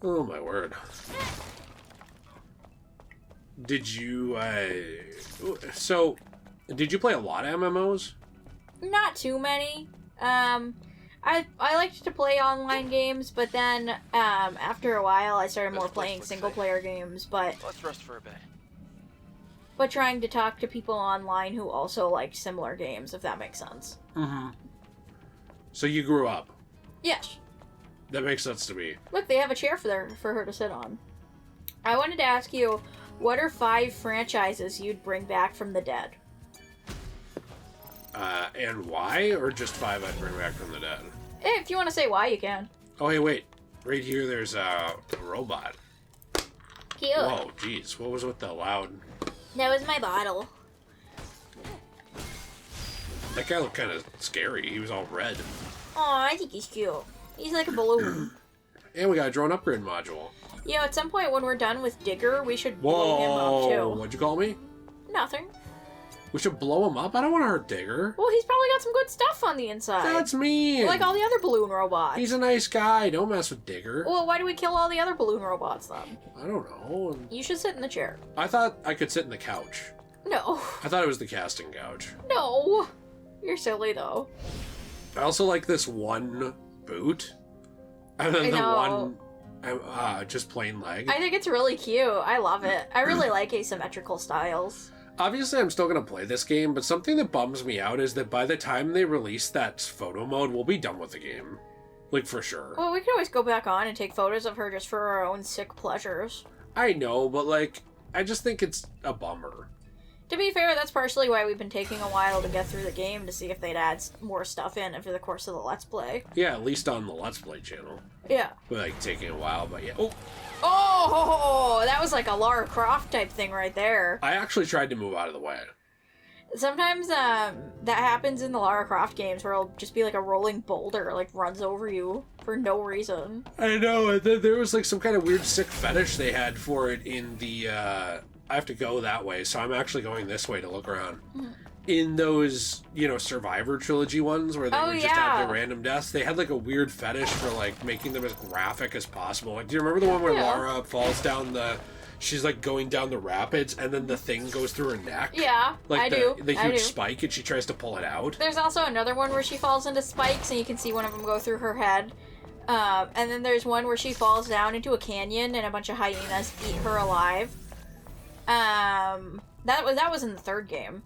Oh my word. Did you, so, did you play a lot of MMOs? Not too many. I liked to play online games, but then, after a while I started more playing single-player games, but... Let's rest for a bit. But trying to talk to people online who also liked similar games, if that makes sense. Mm-hmm. So you grew up? Yes. That makes sense to me. Look, they have a chair for her to sit on. I wanted to ask you, what are 5 franchises you'd bring back from the dead? And why? Or just 5 I'd bring back from the dead? If you want to say why, you can. Oh, hey, wait. Right here, there's a robot. Cute. Whoa, jeez. What was with the loud... That was my bottle. That guy looked kind of scary. He was all red. Aw, I think he's cute. He's like a balloon. And we got a drone upgrade module. You know, at some point when we're done with Digger, we should blow him up, too. What'd you call me? Nothing. We should blow him up? I don't want to hurt Digger. Well, he's probably got some good stuff on the inside. That's mean. Like all the other balloon robots. He's a nice guy. Don't mess with Digger. Well, why do we kill all the other balloon robots, then? I don't know. You should sit in the chair. I thought I could sit in the couch. No. I thought it was the casting couch. No. You're silly, though. I also like this one boot. And then one just plain leg. I think it's really cute. I love it. I really like asymmetrical styles. Obviously, I'm still going to play this game, but something that bums me out is that by the time they release that photo mode, we'll be done with the game. Like, for sure. Well, we can always go back on and take photos of her just for our own sick pleasures. I know, but, like, I just think it's a bummer. To be fair, that's partially why we've been taking a while to get through the game to see if they'd add more stuff in over the course of the Let's Play. Yeah, at least on the Let's Play channel. Yeah. But, like, taking a while, but yeah. Oh, that was like a Lara Croft type thing right there. I actually tried to move out of the way. Sometimes that happens in the Lara Croft games where it'll just be like a rolling boulder, like runs over you for no reason. I know, there was like some kind of weird sick fetish they had for it in the, I have to go that way, so I'm actually going this way to look around. Mm. In those, Survivor trilogy ones where they would just have the random deaths, they had like a weird fetish for like making them as graphic as possible. Like, do you remember the one where Lara falls down she's like going down the rapids and then the thing goes through her neck? Yeah, like I do. The huge spike and she tries to pull it out. There's also another one where she falls into spikes and you can see one of them go through her head. And then there's one where she falls down into a canyon and a bunch of hyenas eat her alive. That was in the third game.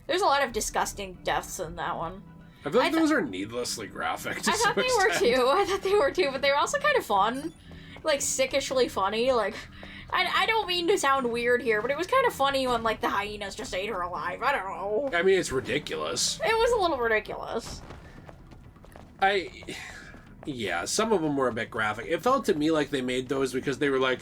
There's a lot of disgusting deaths in that one. I feel like those are needlessly graphic. I thought they were too, but they were also kind of fun. Like, sickishly funny. Like, I don't mean to sound weird here, but it was kind of funny when, like, the hyenas just ate her alive. I don't know. I mean, it's ridiculous. It was a little ridiculous. Yeah, some of them were a bit graphic. It felt to me like they made those because they were like,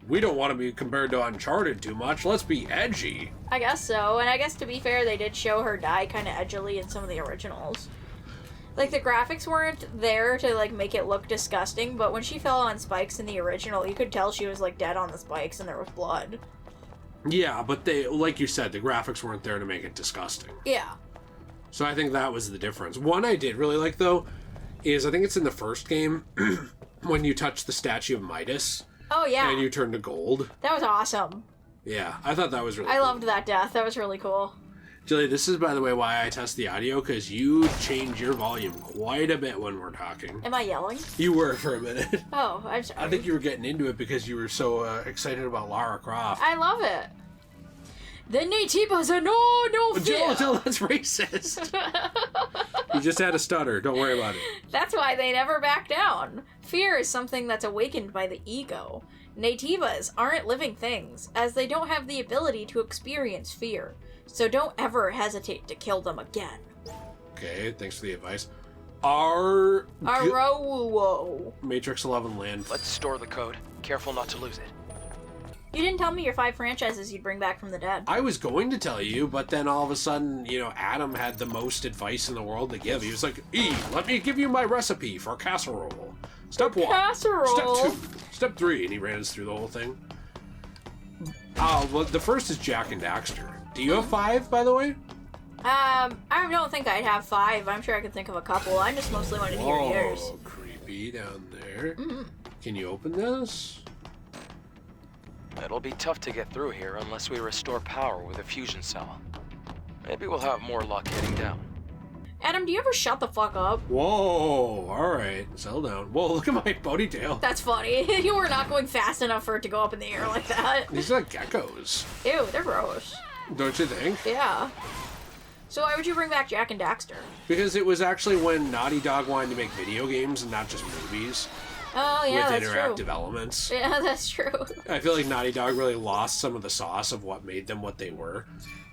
we don't want to be compared to Uncharted too much. Let's be edgy. I guess so. And I guess to be fair, they did show her die kind of edgily in some of the originals. Like, the graphics weren't there to, like, make it look disgusting, but when she fell on spikes in the original, you could tell she was, like, dead on the spikes and there was blood. Yeah, but like you said, the graphics weren't there to make it disgusting. Yeah. So I think that was the difference. One I did really like, though, is I think it's in the first game, when you touch the statue of Midas. Oh, yeah. And you turn to gold. That was awesome. Yeah, I thought that was really cool. I loved that death. That was really cool. Jilly, this is, by the way, why I test the audio, because you change your volume quite a bit when we're talking. Am I yelling? You were for a minute. Oh, I'm sorry. I think you were getting into it because you were so excited about Lara Croft. I love it. The Natives are no fear. Jill, that's racist. You just had a stutter. Don't worry about it. That's why they never back down. Fear is something that's awakened by the ego. Nativas aren't living things, as they don't have the ability to experience fear. So don't ever hesitate to kill them again. Okay, thanks for the advice. Matrix 11 land. Let's store the code. Careful not to lose it. You didn't tell me your 5 franchises you'd bring back from the dead. I was going to tell you, but then all of a sudden, Adam had the most advice in the world to give. He was like, let me give you my recipe for casserole. Step 1. Casserole. Step 2. Step 3. And he ran us through the whole thing. Well, the first is Jack and Daxter. Do you have 5, by the way? I don't think I'd have 5. I'm sure I could think of a couple. I just mostly wanted to hear yours. Creepy down there. Mm-hmm. Can you open this? It'll be tough to get through here unless we restore power with a fusion cell. Maybe we'll have more luck getting down. Adam, do you ever shut the fuck up? Whoa, alright, settle down. Whoa, look at my ponytail. That's funny. You were not going fast enough for it to go up in the air like that. These are like geckos. Ew, they're gross. Don't you think? Yeah. So why would you bring back Jak and Daxter? Because it was actually when Naughty Dog wanted to make video games and not just movies. Oh, yeah, with that's interactive true. elements. Yeah, that's true. I feel like Naughty Dog really lost some of the sauce of what made them what they were.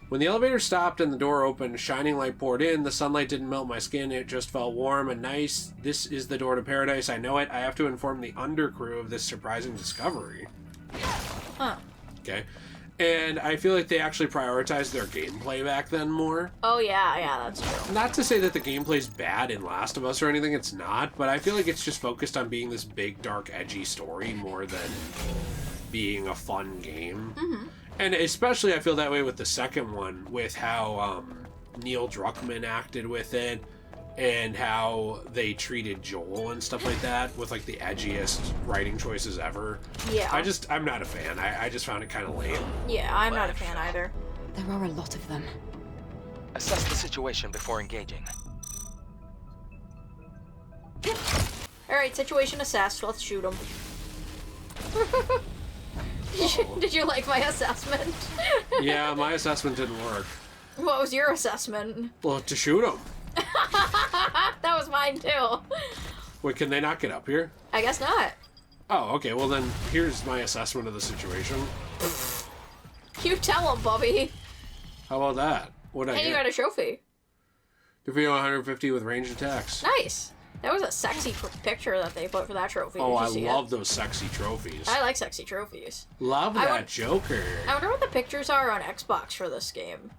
When the elevator stopped and the door opened, shining light poured in. The sunlight didn't melt my skin, it just felt warm and nice. This is the door to paradise, I know it. I have to inform the undercrew of this surprising discovery. Huh. Okay. And I feel like they actually prioritized their gameplay back then more. Oh, yeah, that's true. Not to say that the gameplay's bad in Last of Us or anything, it's not, but I feel like it's just focused on being this big, dark, edgy story more than being a fun game. Mm-hmm. And especially I feel that way with the second one, with how Neil Druckmann acted with it, and how they treated Joel and stuff like that, with like the edgiest writing choices ever. Yeah. I'm not a fan. I just found it kind of lame. Yeah, I'm not a fan either. There are a lot of them. Assess the situation before engaging. Alright, situation assessed. Let's shoot him. Did you like my assessment? Yeah, my assessment didn't work. What was your assessment? Well, to shoot him. That was mine too. Wait, can they not get up here? I guess not. Oh, okay. Well, then here's my assessment of the situation. You tell him, Bubby. How about that? What'd I Hey, get? you got a trophy. Defeat 150 with ranged attacks. Nice. That was a sexy picture that they put for that trophy. Oh, Did I you see love it? those sexy trophies. I like sexy trophies. Love I that want- Joker. I wonder what the pictures are on Xbox for this game.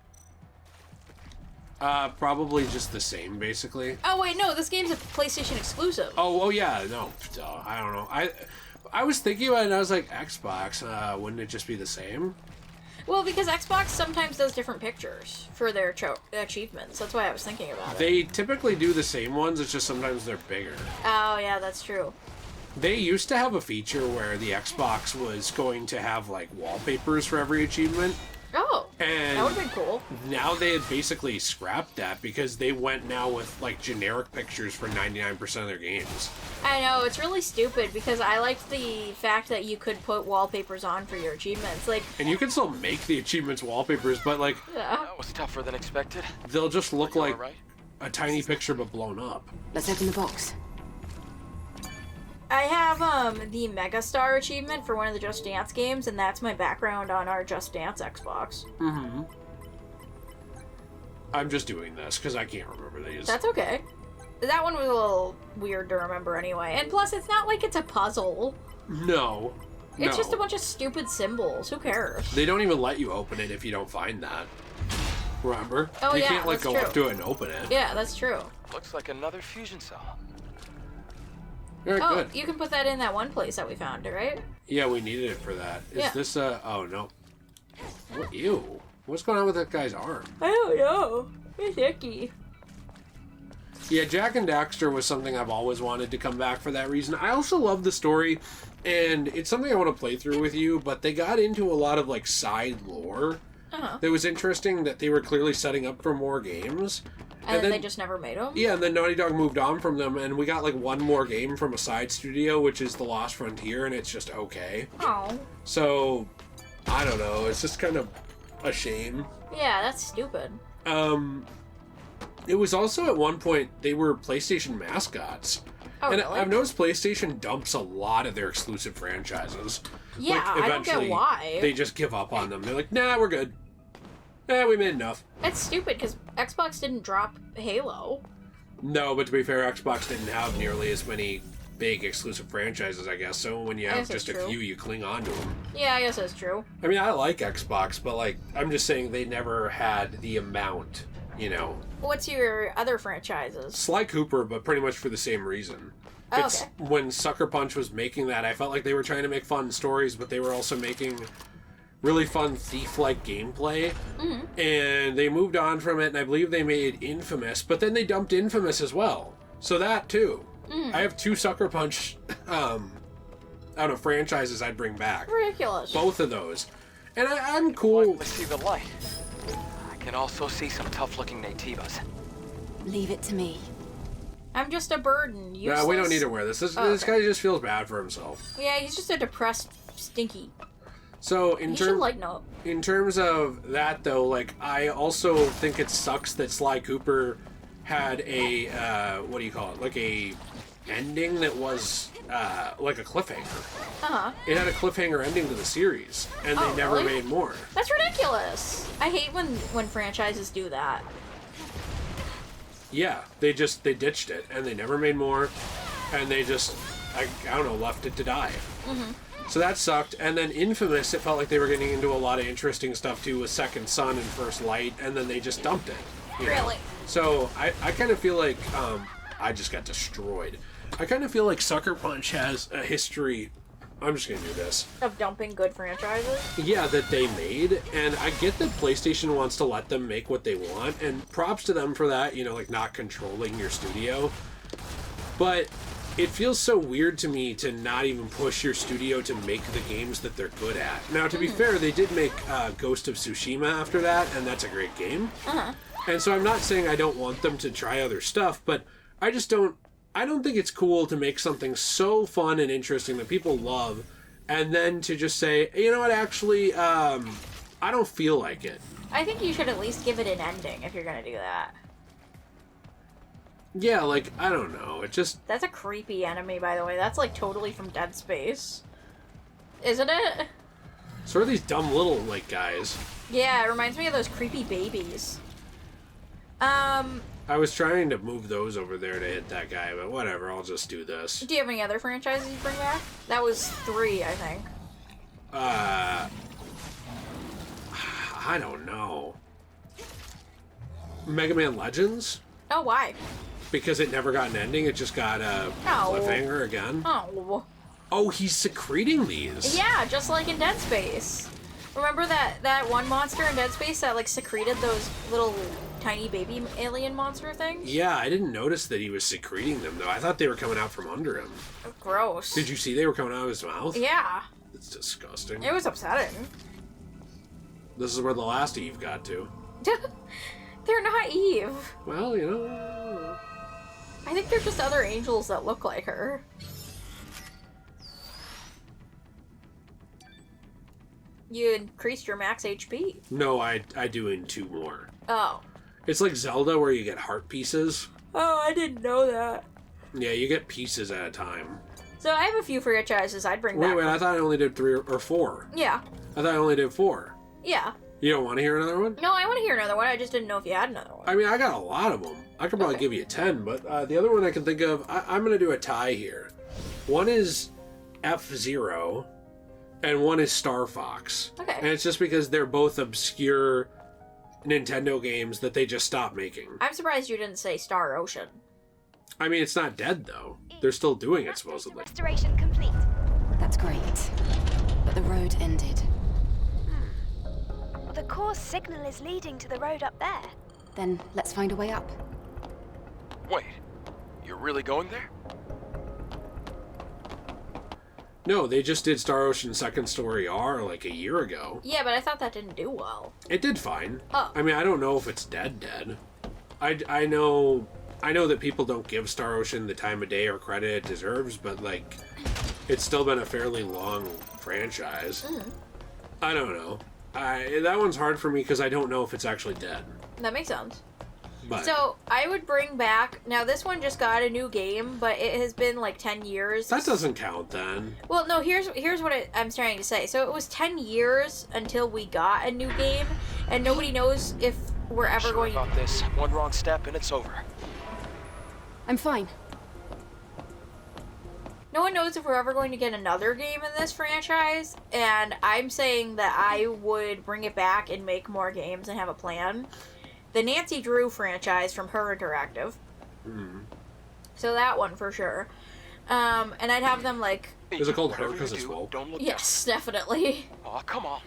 Probably just the same, basically. Oh wait, no, this game's a PlayStation exclusive. Oh yeah, no, duh, I don't know. I was thinking about it and I was like, Xbox, wouldn't it just be the same? Well, because Xbox sometimes does different pictures for their achievements. That's why I was thinking about it. They typically do the same ones, it's just sometimes they're bigger. Oh yeah, that's true. They used to have a feature where the Xbox was going to have like wallpapers for every achievement. Oh, And that would have been cool. now they had basically scrapped that because they went now with like generic pictures for 99% of their games. I know, it's really stupid because I liked the fact that you could put wallpapers on for your achievements. Like, And you can still make the achievements wallpapers, but like yeah. That was tougher than expected. they'll just look You like all right? a tiny picture but blown up. Let's open the box. I have the Megastar achievement for one of the Just Dance games, and that's my background on our Just Dance Xbox. Mm-hmm. I'm just doing this because I can't remember these. That's okay. That one was a little weird to remember anyway. And plus, it's not like it's a puzzle. No. It's just a bunch of stupid symbols. Who cares? They don't even let you open it if you don't find that. Remember? Oh, you yeah, can't like that's go up true. to it and open it. Yeah, that's true. Looks like another fusion cell. Very Oh, good. you can put that in that one place that we found, right? Yeah, we needed it for that. Is Yeah. this oh no. What, ew. What's going on with that guy's arm? I don't know. It's icky. Yeah, Jak and Daxter was something I've always wanted to come back for that reason. I also love the story, and it's something I want to play through with you, but they got into a lot of like side lore Uh-huh. that was interesting that they were clearly setting up for more games. And then they just never made them? Yeah, and then Naughty Dog moved on from them, and we got like one more game from a side studio, which is The Lost Frontier, and it's just okay. Oh. So, I don't know, it's just kind of a shame. Yeah, that's stupid. It was also at one point, they were PlayStation mascots. Oh, And really? I've noticed PlayStation dumps a lot of their exclusive franchises. Yeah, I don't get eventually, why. They just give up on them. They're like, nah, we're good. We made enough. That's stupid because Xbox didn't drop Halo. No, but to be fair, Xbox didn't have nearly as many big exclusive franchises, I guess. So when you I have guess that's just a true. few, you cling on to them. Yeah, I guess that's true. I mean, I like Xbox, but like, I'm just saying they never had the amount, you know. What's your other franchises? Sly Cooper, but pretty much for the same reason. Oh, It's okay. when Sucker Punch was making that, I felt like they were trying to make fun stories, but they were also making really fun thief-like gameplay. Mm-hmm. And they moved on from it, and I believe they made Infamous, but then they dumped Infamous as well. So that too. Mm. I have 2 Sucker Punch out of franchises I'd bring back. Ridiculous. Both of those. And I'm cool. Finally see the light. I can also see some tough-looking nativas. Leave it to me. I'm just a burden. Useless. No, we don't need to wear this. This guy just feels bad for himself. Yeah, he's just a depressed stinky. So He should lighten up. in terms of that, though, like, I also think it sucks that Sly Cooper had a, what do you call it? Like a ending that was, like a cliffhanger. Uh-huh. It had a cliffhanger ending to the series, and Oh, they never really? made more. That's ridiculous. I hate when franchises do that. Yeah, they ditched it, and they never made more, and they just, I don't know, left it to die. Mm-hmm. So that sucked. And then Infamous, it felt like they were getting into a lot of interesting stuff too with Second Son and First Light, and then they just dumped it. You know? Really? So I kind of feel like I just got destroyed. I kind of feel like Sucker Punch has a history. I'm just gonna do this. Of dumping good franchises? Yeah, that they made, and I get that PlayStation wants to let them make what they want, and props to them for that. You know, like not controlling your studio, but it feels so weird to me to not even push your studio to make the games that they're good at. Now, to be fair, they did make Ghost of Tsushima after that, and that's a great game. Uh-huh. And so I'm not saying I don't want them to try other stuff, but I just don't think it's cool to make something so fun and interesting that people love, and then to just say, you know what, actually, I don't feel like it. I think you should at least give it an ending if you're gonna do that. Yeah, like, I don't know, it just... That's a creepy enemy, by the way. That's like totally from Dead Space. Isn't it? Sort of these dumb little, like, guys. Yeah, it reminds me of those creepy babies. I was trying to move those over there to hit that guy, but whatever, I'll just do this. Do you have any other franchises you bring back? That was 3, I think. I don't know. Mega Man Legends? Oh, why? Because it never got an ending, it just got a cliffhanger again. Oh. Oh, he's secreting these. Yeah, just like in Dead Space. Remember that one monster in Dead Space that like secreted those little tiny baby alien monster things? Yeah, I didn't notice that he was secreting them, though. I thought they were coming out from under him. Gross. Did you see they were coming out of his mouth? Yeah. It's disgusting. It was upsetting. This is where the last Eve got to. They're not Eve. Well, you know... I think they're just other angels that look like her. You increased your max HP. No, I do in 2 more. Oh. It's like Zelda where you get heart pieces. Oh, I didn't know that. Yeah, you get pieces at a time. So I have a few franchises I'd bring back. Wait, I thought I only did 3 or 4. Yeah. I thought I only did 4. Yeah. You don't want to hear another one? No, I want to hear another one. I just didn't know if you had another one. I mean, I got a lot of them. I could probably give you 10, but the other one I can think of, I'm going to do a tie here. One is F-Zero, and one is Star Fox. Okay. And it's just because they're both obscure Nintendo games that they just stopped making. I'm surprised you didn't say Star Ocean. I mean, it's not dead, though. They're still doing it, supposedly. Restoration complete. That's great. But the road ended. Well, the core signal is leading to the road up there. Then let's find a way up. Wait, you're really going there? No, they just did Star Ocean Second Story R like a year ago. Yeah, but I thought that didn't do well. It did fine. Oh. I mean, I don't know if it's dead. I know that people don't give Star Ocean the time of day or credit it deserves, but like, it's still been a fairly long franchise. I don't know. That one's hard for me because I don't know if it's actually dead. That makes sense. But So, I would bring back... Now, this one just got a new game, but it has been, like, 10 years. that doesn't count then. Well, no, here's what I'm trying to say. So, it was 10 years until we got a new game, and nobody knows if we're ever Sure going... about this. One wrong step and it's over. I'm fine. No one knows if we're ever going to get another game in this franchise, and I'm saying that I would bring it back and make more games and have a plan. The Nancy Drew franchise from Her Interactive. So that one for sure. And I'd have them like... Is it called Her Whatever you 'cause it's do, woke? Don't look Yes, definitely. down. Oh, come on.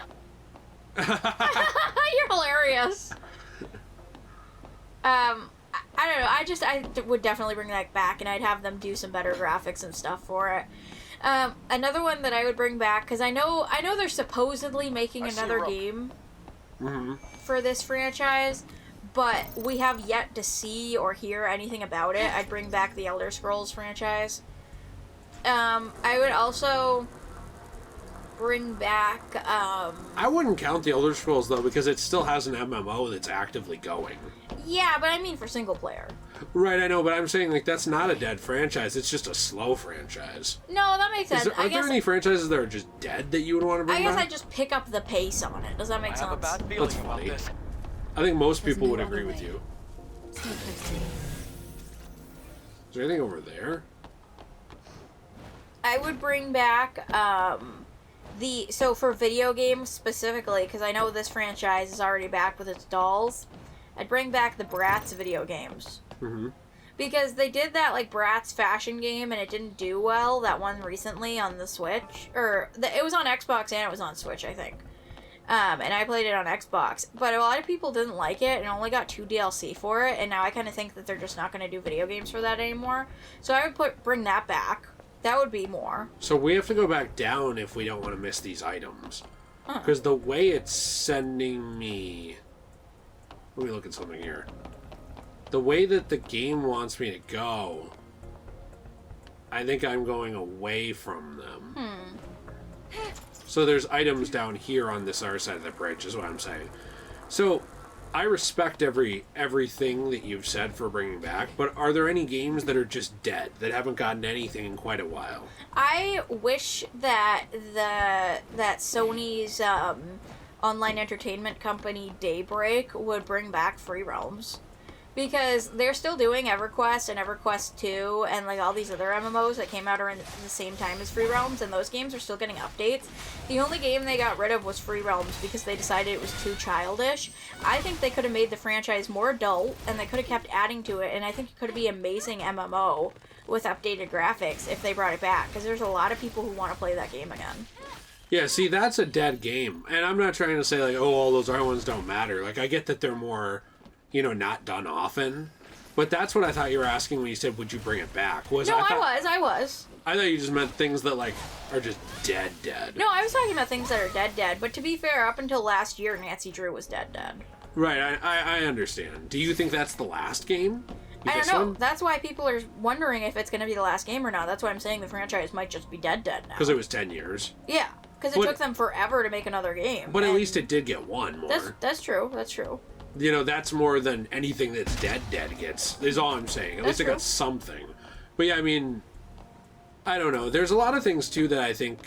You're hilarious. I don't know. I would definitely bring that back, and I'd have them do some better graphics and stuff for it. Another one that I would bring back, because I know they're supposedly making another game for this franchise, but we have yet to see or hear anything about it. I'd bring back the Elder Scrolls franchise. I would also bring back, I wouldn't count the Elder Scrolls, though, because it still has an MMO that's actively going. Yeah, but I mean for single player. Right, I know, but I'm saying, like, that's not a dead franchise. It's just a slow franchise. No, that makes sense. Are there any franchises that are just dead that you would want to bring I guess back? I'd just pick up the pace on it. Does that make I sense? have a bad feeling That's about funny. this. I think most There's people no would other agree with way. you. Stay close to me. Is there anything over there? I would bring back so for video games specifically, because I know this franchise is already back with its dolls, I'd bring back the Bratz video games. Mm-hmm. Because they did that, like, Bratz fashion game, and it didn't do well, that one recently on the Switch. It was on Xbox and it was on Switch, I think. And I played it on Xbox. But a lot of people didn't like it and only got 2 DLC for it, and now I kind of think that they're just not going to do video games for that anymore. So I would bring that back. That would be more. So we have to go back down if we don't want to miss these items. Because the way it's sending me... Let me look at something here. The way that the game wants me to go, I think I'm going away from them. So there's items down here on this other side of the bridge, is what I'm saying. So I respect everything that you've said for bringing back, but are there any games that are just dead, that haven't gotten anything in quite a while? I wish that Sony's online entertainment company Daybreak would bring back Free Realms. Because they're still doing EverQuest and EverQuest 2 and like all these other MMOs that came out around the same time as Free Realms, and those games are still getting updates. The only game they got rid of was Free Realms because they decided it was too childish. I think they could have made the franchise more adult, and they could have kept adding to it, and I think it could be an amazing MMO with updated graphics if they brought it back, because there's a lot of people who want to play that game again. Yeah, see, that's a dead game. And I'm not trying to say, like, oh, all those other ones don't matter. Like, I get that they're more... not done often. But that's what I thought you were asking when you said, would you bring it back? I was. I thought you just meant things that, like, are just dead. No, I was talking about things that are dead. But to be fair, up until last year, Nancy Drew was dead. Right, I understand. Do you think that's the last game? I don't know. That's why people are wondering if it's going to be the last game or not. That's why I'm saying the franchise might just be dead now. Because it was 10 years. Yeah, because it took them forever to make another game. But at least it did get one more. That's true. That's true. That's more than anything that's dead gets, is all I'm saying. At least it got something. But yeah, I mean, I don't know. There's a lot of things, too, that I think,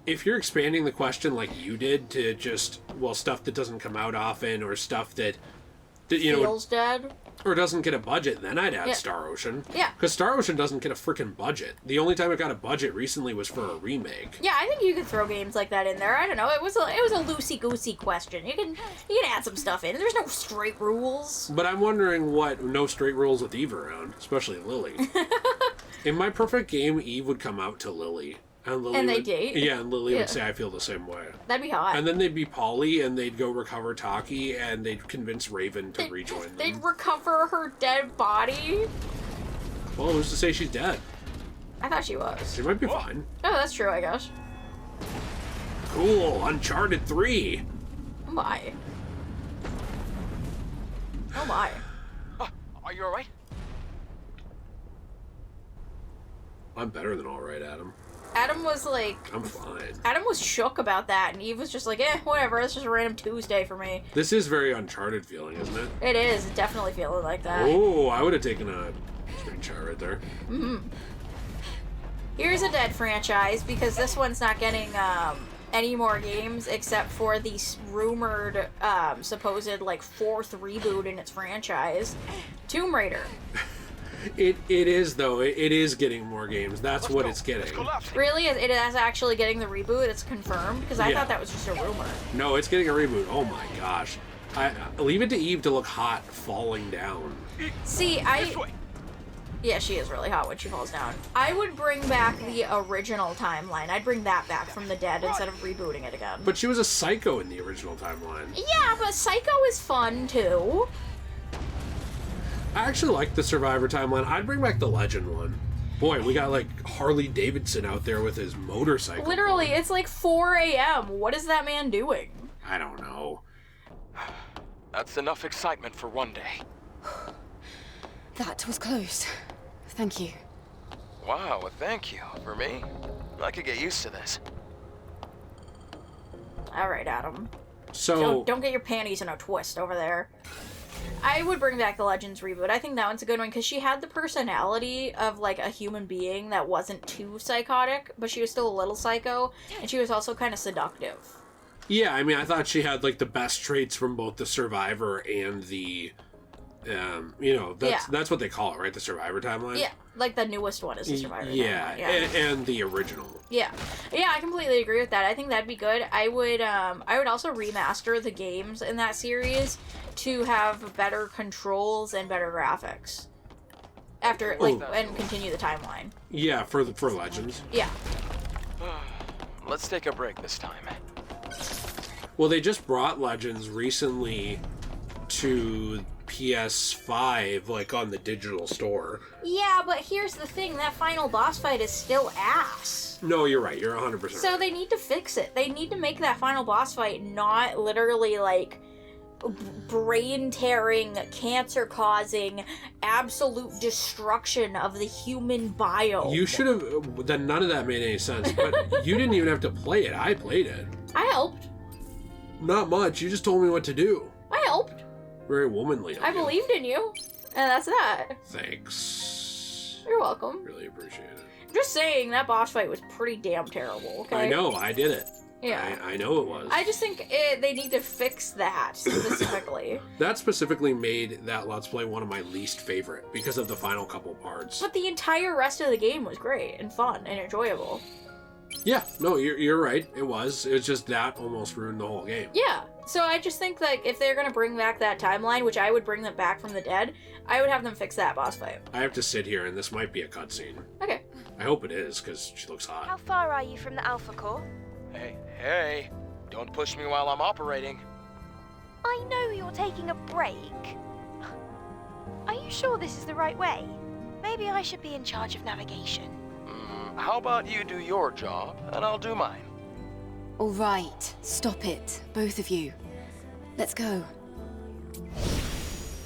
if you're expanding the question like you did to just, stuff that doesn't come out often, or stuff that feels dead. Or doesn't get a budget, then I'd add Star Ocean. Yeah. Because Star Ocean doesn't get a freaking budget. The only time it got a budget recently was for a remake. Yeah, I think you could throw games like that in there. I don't know. It was a loosey-goosey question. You can add some stuff in. There's no straight rules. But I'm wondering no straight rules with Eve around, especially Lily. In my perfect game, Eve would come out to Lily. And they date? Yeah, and Lily would say, I feel the same way. That'd be hot. And then they'd be Polly, and they'd go recover Taki, and they'd convince Raven to rejoin them. They'd recover her dead body? Well, who's to say she's dead? I thought she was. She might be fine. Oh, that's true, I guess. Cool, Uncharted 3. Oh my. Oh my. Are you alright? I'm better than alright, Adam. Adam was like... I'm fine. Adam was shook about that, and Eve was just like, whatever, it's just a random Tuesday for me. This is very Uncharted feeling, isn't it? It is. It's definitely feeling like that. Oh, I would have taken a screenshot right there. Mm-hmm. Here's a dead franchise, because this one's not getting any more games except for the rumored, supposed, like, 4th reboot in its franchise. Tomb Raider. It is, though. It is getting more games. That's what it's getting. Really? It is actually getting the reboot? It's confirmed? Because I thought that was just a rumor. No, it's getting a reboot. Oh my gosh. Leave it to Eve to look hot falling down. See, yeah, she is really hot when she falls down. I would bring back the original timeline. I'd bring that back from the dead instead of rebooting it again. But she was a psycho in the original timeline. Yeah, but Psycho is fun, too. I actually like the Survivor timeline. I'd bring back the Legend one. Boy, we got like Harley Davidson out there with his motorcycle. Literally, it's like 4 a.m. What is that man doing? I don't know. That's enough excitement for one day. That was close. Thank you. Wow, well, thank you. For me, I could get used to this. All right, Adam. So Don't get your panties in a twist over there. I would bring back the Legends reboot. I think that one's a good one because she had the personality of like a human being that wasn't too psychotic, but she was still a little psycho, and she was also kind of seductive. yeah, I mean, I thought she had like the best traits from both the Survivor and the, that's what they call it, right? The Survivor timeline. Yeah, like the newest one is the Survivor. Yeah, timeline. and the original. Yeah, I completely agree with that. I think that'd be good. I would also remaster the games in that series to have better controls and better graphics. After and continue the timeline. Yeah, for Legends. Yeah. Let's take a break this time. Well, they just brought Legends recently to PS5, like on the digital store. Yeah, but here's the thing: that final boss fight is still ass. No, you're right. You're 100%. So they need to fix it. They need to make that final boss fight not literally like brain-tearing, cancer-causing, absolute destruction of the human biome. You should have. Then none of that made any sense. But you didn't even have to play it. I played it. I helped. Not much. You just told me what to do. I helped. Very womanly. I believed in you, and that's that. Thanks. You're welcome. Really appreciate it. Just saying, that boss fight was pretty damn terrible, okay? I know. I did it. Yeah. I know it was. I just think they need to fix that specifically. That specifically made that Let's Play one of my least favorite because of the final couple parts. But the entire rest of the game was great and fun and enjoyable. Yeah, no, you're right. It was. It was just that almost ruined the whole game. Yeah. So I just think like if they're gonna bring back that timeline, which I would bring them back from the dead, I would have them fix that boss fight. I have to sit here, and this might be a cutscene. Okay. I hope it is, because she looks How hot. far are you from the Alpha Core? Hey, don't push me while I'm operating. I know you're taking a break. Are you sure this is the right way? Maybe I should be in charge of navigation. How about you do your job, and I'll do mine? All right, stop it, both of you. Let's go.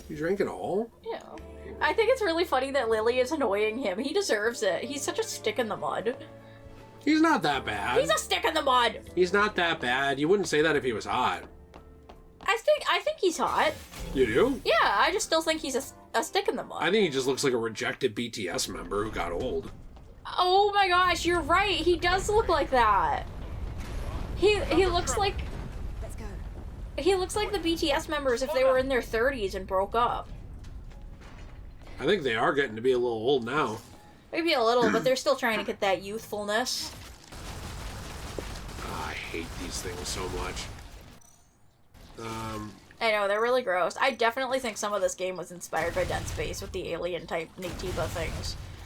You drank it all? Yeah. I think it's really funny that Lily is annoying him. He deserves it. He's such a stick in the mud. He's not that bad. He's a stick in the mud. He's not that bad. You wouldn't say that if he was hot. I think he's hot. You do? Yeah, I just still think he's a stick in the mud. I think he just looks like a rejected BTS member who got old. Oh my gosh, you're right. He does look like that. He looks like Let's go. he looks like the BTS members if they were in their 30s and broke up. I think they are getting to be a little old now. Maybe a little, but they're still trying to get that youthfulness. I hate these things so much. I know, they're really gross. I definitely think some of this game was inspired by Dead Space with the alien type Natiba things.